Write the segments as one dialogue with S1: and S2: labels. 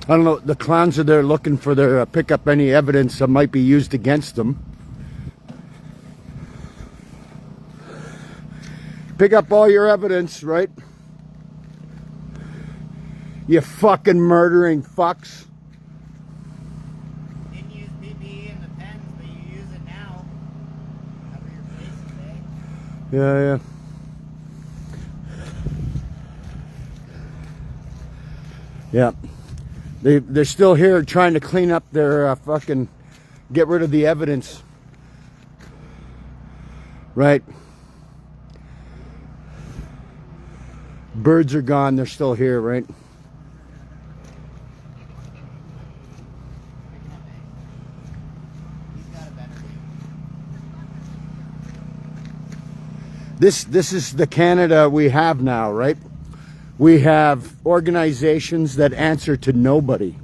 S1: I don't know, the clowns are there looking for their, pick up any evidence that might be used against them. Pick up all your evidence, right? You fucking murdering fucks.
S2: Didn't use PPE in the pens, but you use it now. Cover your faces, eh?
S1: Yeah. Yeah. They're still here trying to clean up their fucking, get rid of the evidence. Right? Birds are gone, they're still here, right? This is the Canada we have now, right? We have organizations that answer to nobody,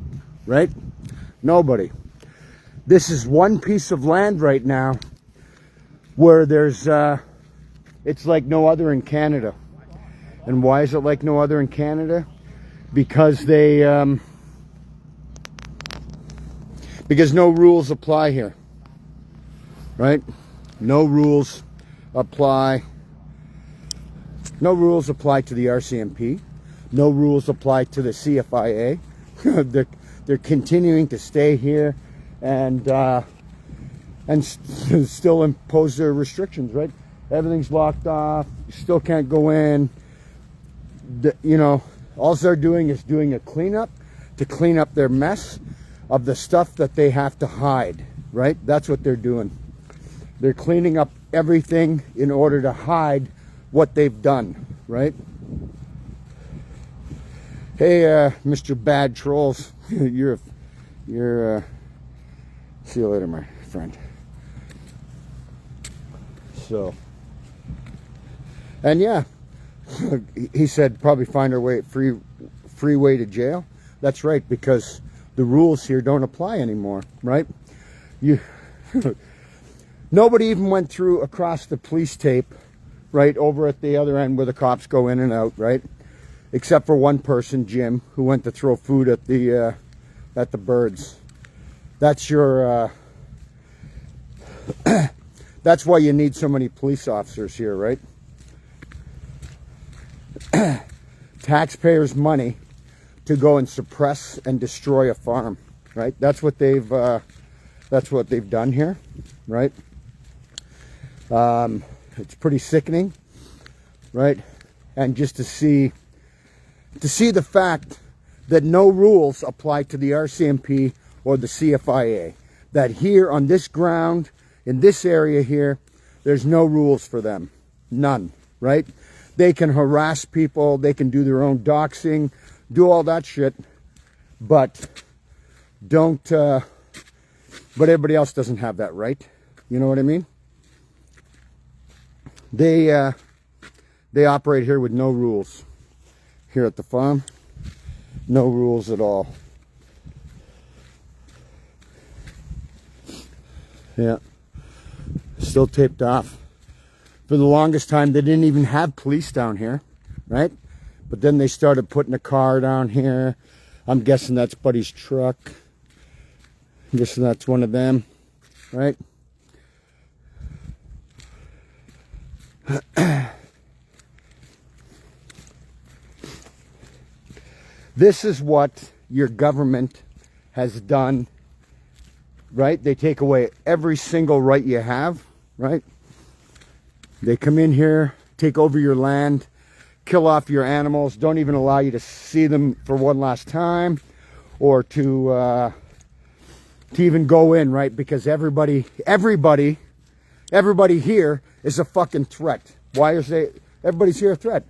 S1: right? Nobody. This is one piece of land right now where there's, it's like no other in Canada. And why is it like no other in Canada? Because because no rules apply here, right? No rules apply. No rules apply to the RCMP. No rules apply to the CFIA. they're continuing to stay here and still impose their restrictions, right? Everything's locked off. You still can't go in. You know, all they're doing is doing a cleanup to clean up their mess of the stuff that they have to hide, right? That's what they're doing. They're cleaning up everything in order to hide what they've done, right? Hey, Mr. Bad Trolls, you're see you later, my friend. So, and yeah, he said probably find our way free way to jail. That's right, because the rules here don't apply anymore, right? Nobody even went through across the police tape, right, over at the other end where the cops go in and out, right? Except for one person, Jim, who went to throw food at the birds. That's your that's why you need so many police officers here, right? Taxpayers' money to go and suppress and destroy a farm, right? That's what they've done here, right? It's pretty sickening, right? And just to see the fact that no rules apply to the RCMP or the CFIA, that here on this ground, in this area here, there's no rules for them, none, right? They can harass people, they can do their own doxing, do all that shit, but but everybody else doesn't have that right. You know what I mean? They operate here with no rules. Here at the farm, no rules at all. Yeah, still taped off. For the longest time, they didn't even have police down here, right? But then they started putting a car down here. I'm guessing that's Buddy's truck. I'm guessing that's one of them, right? This is what your government has done, right? They take away every single right you have, right? They come in here, take over your land, kill off your animals, don't even allow you to see them for one last time, or to even go in, right? Because everybody here is a fucking threat. Why is everybody's here a threat?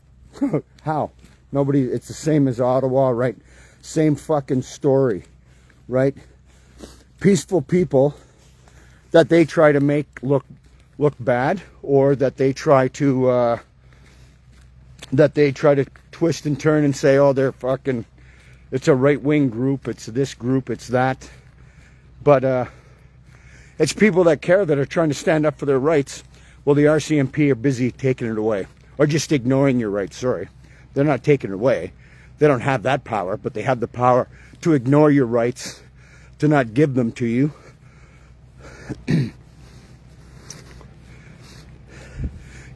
S1: How? Nobody, it's the same as Ottawa, right? Same fucking story, right? Peaceful people that they try to make look bad, or that they try to twist and turn and say, oh, they're fucking, it's a right-wing group, it's this group, it's that. But it's people that care, that are trying to stand up for their rights. Well, the RCMP are busy taking it away, or just ignoring your rights, sorry. They're not taking it away. They don't have that power, but they have the power to ignore your rights, to not give them to you.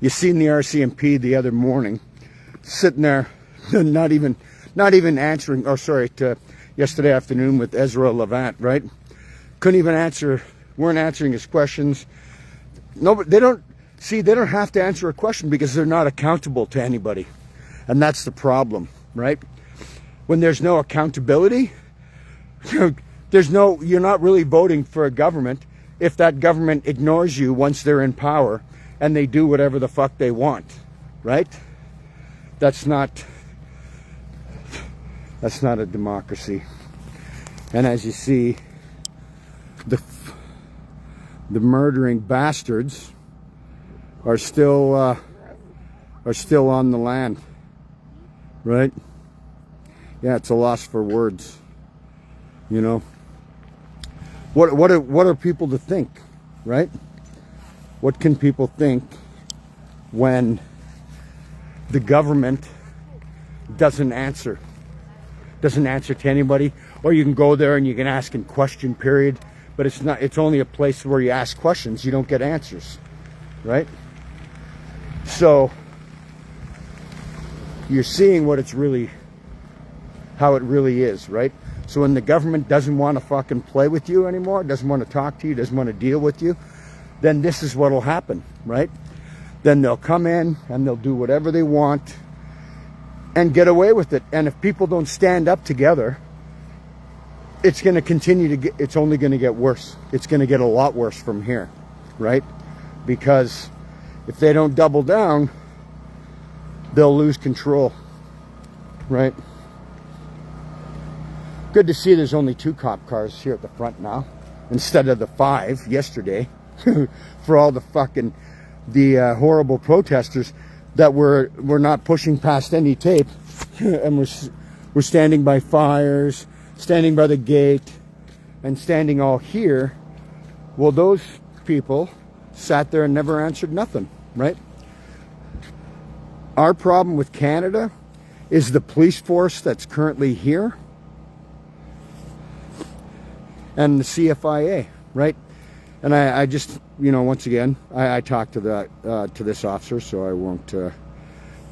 S1: You seen the RCMP the other morning sitting there, not even answering, yesterday afternoon with Ezra Levant, right? Couldn't even answer, weren't answering his questions. No, they don't have to answer a question because they're not accountable to anybody. And that's the problem, right? When there's no accountability, you're not really voting for a government if that government ignores you once they're in power and they do whatever the fuck they want, right? That's not a democracy. And as you see, the murdering bastards are still on the land, right? Yeah, it's a loss for words, you know. What are people to think, right? What can people think when the government doesn't answer to anybody? Or you can go there and you can ask in question period, but it's only a place where you ask questions, you don't get answers, right? So you're seeing how it really is, right? So when the government doesn't want to fucking play with you anymore, doesn't want to talk to you, doesn't want to deal with you, then this is what'll happen, right? Then they'll come in and they'll do whatever they want and get away with it. And if people don't stand up together, it's going to continue to it's only going to get worse. It's going to get a lot worse from here, right? Because if they don't double down, they'll lose control, right? Good to see there's only 2 cop cars here at the front now instead of the 5 yesterday. For all the fucking horrible protesters that were not pushing past any tape and we're standing by fires, standing by the gate, and standing all here. Well, those people sat there and never answered nothing, right? Our problem with Canada is the police force that's currently here and the CFIA, right? And I just, you know, once again, I talked to this officer, so I won't,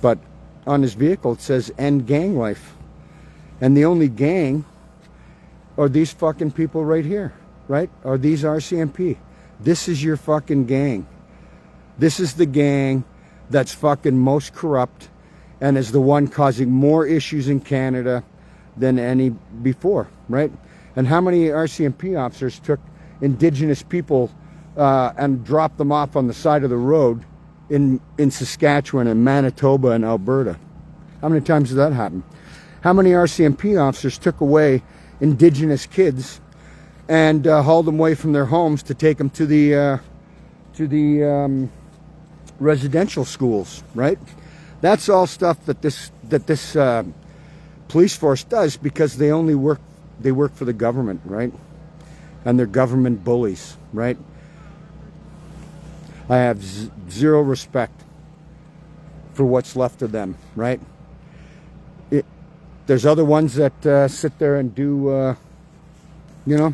S1: but on his vehicle it says end gang life. And the only gang are these fucking people right here, right? Are these RCMP. This is your fucking gang. This is the gang that's fucking most corrupt and is the one causing more issues in Canada than any before, right? And how many RCMP officers took Indigenous people and dropped them off on the side of the road in Saskatchewan and Manitoba and Alberta? How many times did that happen? How many RCMP officers took away Indigenous kids and hauled them away from their homes to take them to the residential schools, right? That's all stuff that this police force does because they work for the government, right? And they're government bullies, right? I have zero respect for what's left of them, right? There's other ones that sit there and do, you know,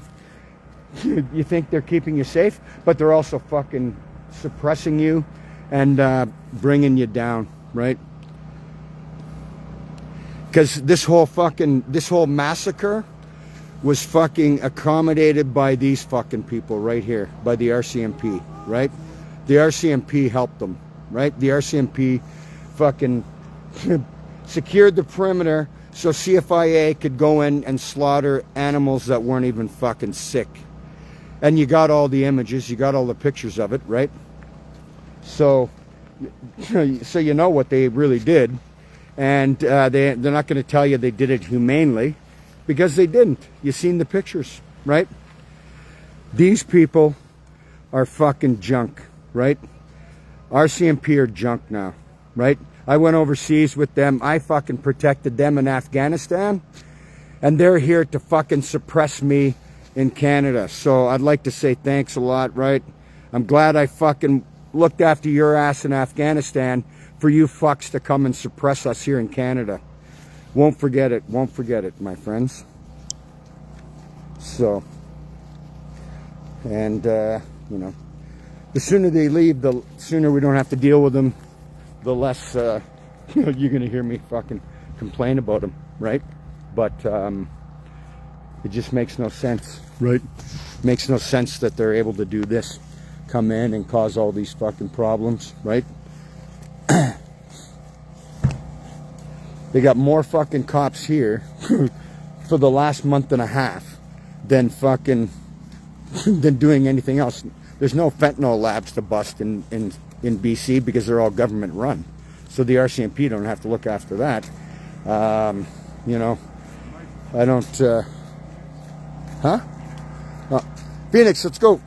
S1: you think they're keeping you safe, but they're also fucking suppressing you and bringing you down, right? Because this whole massacre was fucking accommodated by these fucking people right here, by the RCMP, right? The RCMP helped them, right? The RCMP fucking secured the perimeter so CFIA could go in and slaughter animals that weren't even fucking sick. And you got all the images, you got all the pictures of it, right? So you know what they really did. And they're not going to tell you they did it humanely, because they didn't. You've seen the pictures, right? These people are fucking junk, right? RCMP are junk now, right? I went overseas with them. I fucking protected them in Afghanistan. And they're here to fucking suppress me in Canada. So I'd like to say thanks a lot, right? I'm glad I fucking looked after your ass in Afghanistan for you fucks to come and suppress us here in Canada. Won't forget it, my friends. So, and you know, the sooner they leave, the sooner we don't have to deal with them, the less you know, you're gonna hear me fucking complain about them, right? But it just makes no sense, right? Makes no sense that they're able to do this, come in and cause all these fucking problems, right? They got more fucking cops here for the last month and a half than fucking than doing anything else. There's no fentanyl labs to bust in BC because they're all government run, so the RCMP don't have to look after that. You know, I don't. Huh? Phoenix, let's go.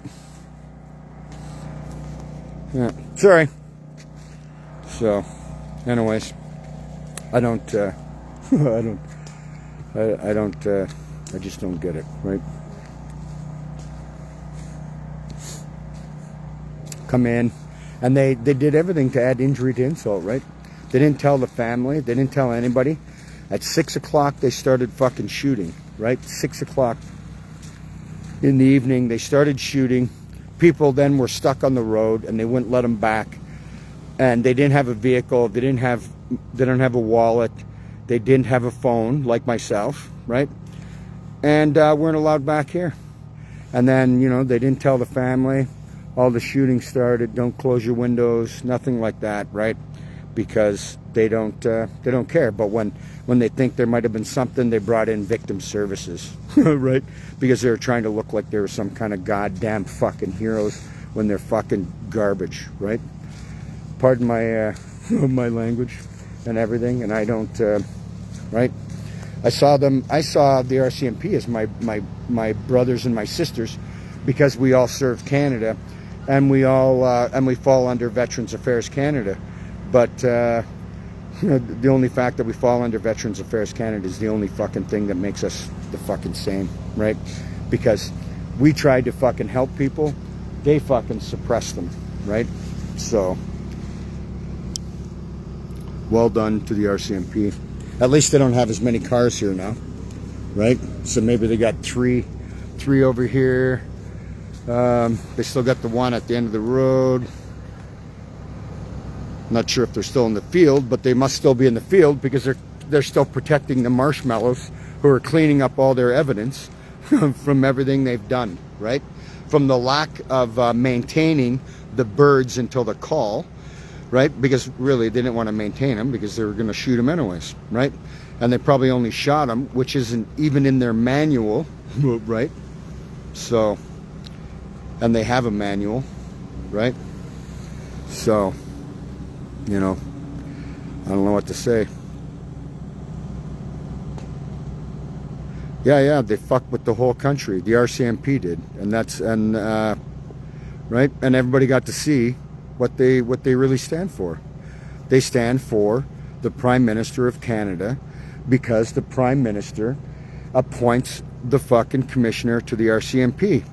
S1: Yeah, sorry. So, anyways, I don't. I just don't get it, right? Come in, and they did everything to add injury to insult, right? They didn't tell the family. They didn't tell anybody. At 6 o'clock, they started fucking shooting, right? 6 o'clock in the evening, they started shooting. People then were stuck on the road, and they wouldn't let them back. And they didn't have a vehicle. They didn't have a wallet. They didn't have a phone, like myself, right? And weren't allowed back here. And then, you know, they didn't tell the family. All the shooting started. Don't close your windows. Nothing like that, right? Because they don't care. But when they think there might have been something, they brought in victim services, right? Because they were trying to look like they were some kind of goddamn fucking heroes when they're fucking garbage, right? Pardon my my language and everything. And I don't, right? I saw the RCMP as my brothers and my sisters, because we all served Canada, and we all and we fall under Veterans Affairs Canada. But you know, the only fact that we fall under Veterans Affairs Canada is the only fucking thing that makes us the fucking same, right? Because we tried to fucking help people, they fucking suppressed them, right? So, well done to the RCMP. At least they don't have as many cars here now, right? So maybe they got three over here. They still got the one at the end of the road. Not sure if they're still in the field, but they must still be in the field, because they're still protecting the marshmallows, who are cleaning up all their evidence from everything they've done, right? From the lack of maintaining the birds until the call, right? Because really they didn't want to maintain them, because they were going to shoot them anyways, right? And they probably only shot them, which isn't even in their manual, right? So, and they have a manual, right? So, you know, I don't know what to say. Yeah, they fucked with the whole country. The RCMP did, and right, and everybody got to see what they really stand for. They stand for the Prime Minister of Canada, because the Prime Minister appoints the fucking commissioner to the RCMP.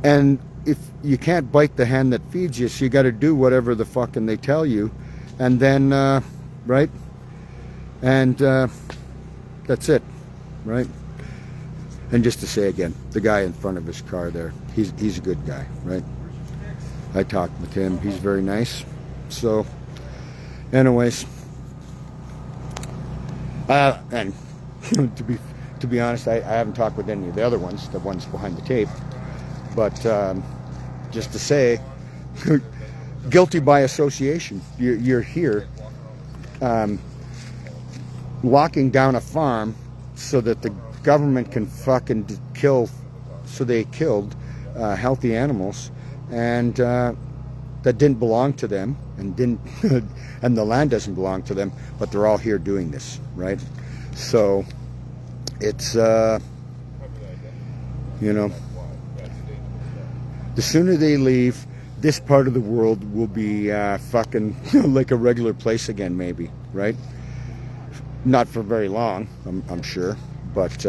S1: And if you can't bite the hand that feeds you, so you got to do whatever the fucking they tell you, and then right, and that's it, right? And just to say again, the guy in front of his car there, he's a good guy, right? I talked with him. He's very nice. So, anyways, and to be honest, I haven't talked with any of the other ones, the ones behind the tape. But just to say, guilty by association. You're here locking down a farm so that the government can fucking kill. So they killed healthy animals, and that didn't belong to them, and and the land doesn't belong to them. But they're all here doing this, right? So it's you know. The sooner they leave, this part of the world will be fucking like a regular place again, maybe, right? Not for very long, I'm sure, but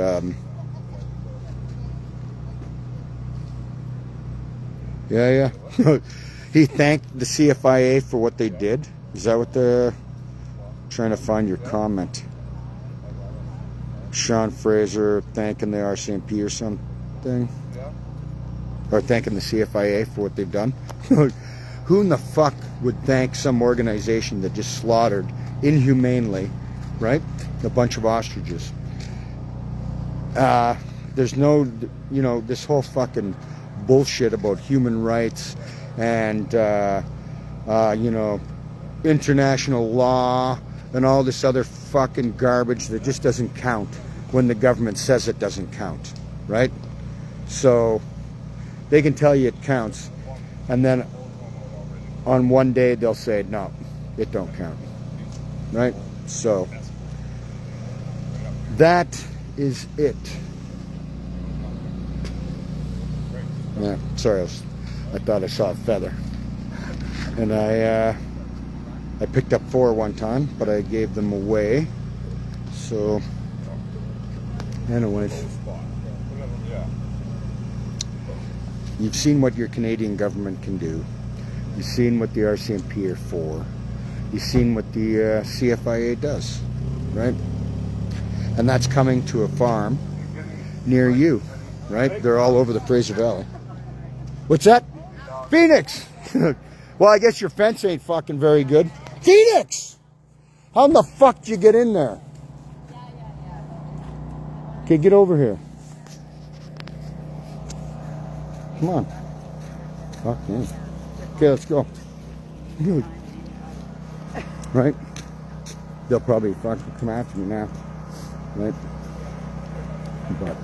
S1: yeah. He thanked the CFIA for what they did. Is that what the... Trying to find your comment. Sean Fraser thanking the RCMP or something.
S3: Yeah.
S1: Or thanking the CFIA for what they've done. Who in the fuck would thank some organization that just slaughtered inhumanely, right, a bunch of ostriches? There's no, you know, this whole fucking bullshit about human rights and, you know, international law and all this other fucking garbage that just doesn't count when the government says it doesn't count, right? So they can tell you it counts, and then on one day they'll say, no, it don't count, right? So that is it. Yeah, sorry, I thought I saw a feather. And I picked up 4 one time, but I gave them away. So, anyways, you've seen what your Canadian government can do. You've seen what the RCMP are for. You've seen what the CFIA does, right? And that's coming to a farm near you, right? They're all over the Fraser Valley. What's that? Phoenix! Well, I guess your fence ain't fucking very good. Phoenix! How in the fuck did you get in there? Okay, get over here. Come on. Fuck yeah. Okay, let's go. Right? They'll probably fucking come after me now. Right? But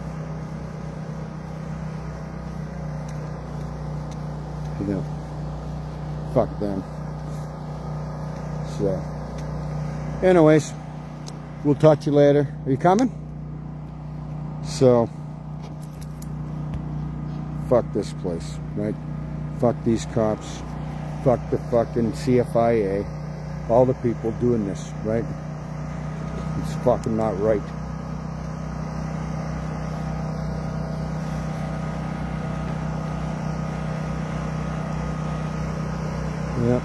S1: you know, fuck them. So, anyways, we'll talk to you later. Are you coming? So, fuck this place, right? Fuck these cops. Fuck the fucking CFIA. All the people doing this, right? It's fucking not right. Yep.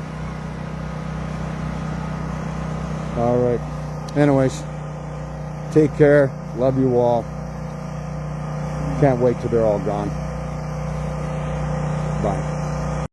S1: All right. Anyways, take care. Love you all. Can't wait till they're all gone. Bye.